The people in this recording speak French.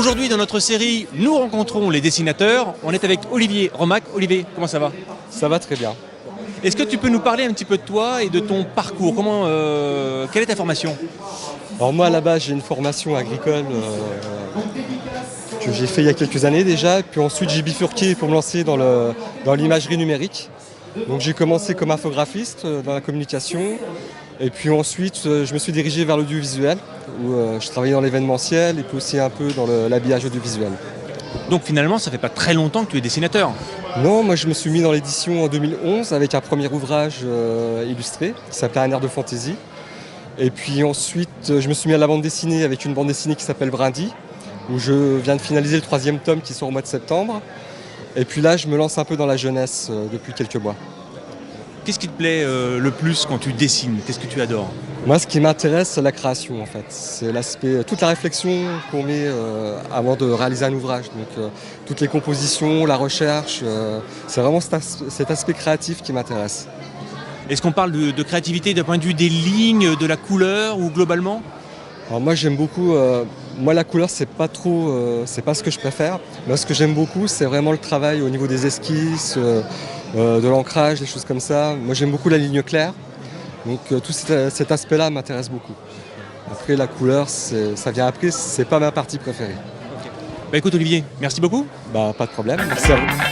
Aujourd'hui, dans notre série, nous rencontrons les dessinateurs. On est avec Olivier Romac. Olivier, comment ça va? Ça va très bien. Est-ce que tu peux nous parler un petit peu de toi et de ton parcours? Quelle est ta formation? Alors moi à la base j'ai une formation agricole que j'ai fait il y a quelques années déjà, puis ensuite j'ai bifurqué pour me lancer dans l'imagerie numérique. Donc j'ai commencé comme infographiste dans la communication, et puis ensuite je me suis dirigé vers l'audiovisuel, où je travaillais dans l'événementiel et puis aussi un peu dans l'habillage audiovisuel. Donc finalement, ça fait pas très longtemps que tu es dessinateur. Non, moi je me suis mis dans l'édition en 2011 avec un premier ouvrage illustré qui s'appelait Un air de fantaisie. Et puis ensuite je me suis mis à la bande dessinée avec une bande dessinée qui s'appelle Brindy, où je viens de finaliser le 3e tome qui sort au mois de septembre. Et puis là je me lance un peu dans la jeunesse depuis quelques mois. Qu'est-ce qui te plaît le plus quand tu dessines? Qu'est-ce que tu adores? Moi ce qui m'intéresse c'est la création en fait. C'est l'aspect, toute la réflexion qu'on met avant de réaliser un ouvrage. Donc toutes les compositions, la recherche, c'est vraiment cet aspect créatif qui m'intéresse. Est-ce qu'on parle de créativité d'un point de vue des lignes, de la couleur ou globalement? Alors moi j'aime beaucoup, moi la couleur c'est pas ce que je préfère. Moi ce que j'aime beaucoup c'est vraiment le travail au niveau des esquisses, de l'ancrage, des choses comme ça. Moi j'aime beaucoup la ligne claire, donc tout cet aspect-là m'intéresse beaucoup. Après la couleur ça vient après, c'est pas ma partie préférée. Bah écoute Olivier, merci beaucoup. Bah pas de problème, merci à vous.